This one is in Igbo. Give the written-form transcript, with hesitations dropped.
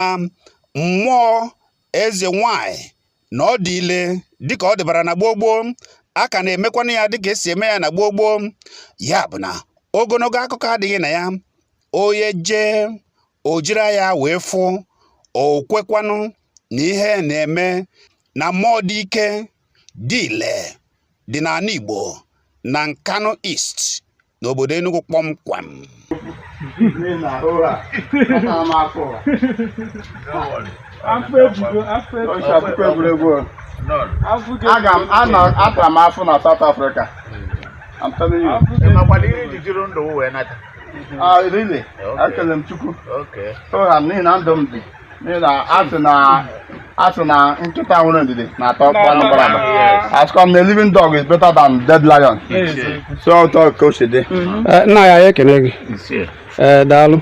mmụọ eze nwanyị na ọ dị ile dịka ọ dịbara na gboo a ka na-emekwana ya dịka esi eme ya na gboo ya bụ na ogologo akụkọ adịghị na ya onye jee o jiri ya wee fụ o kwekwanụ na ihe na-eme na mmụọ dị ike dị ile dị n'ala Igbo na Nkanu East n'obodo Enugu kpọmkwem. Atara m afọ na South Africa. I'm telling you. Really? Akele m Chukwu. Okay. Ha n'ihi na ndụ m dị. N'ihi na asị na nkịta nwere ndidi na-atọ kpanụ gbara. As come the living dog is better than dead lion. So I'll talk coach today. Nna ya ekene gị. Daalụ.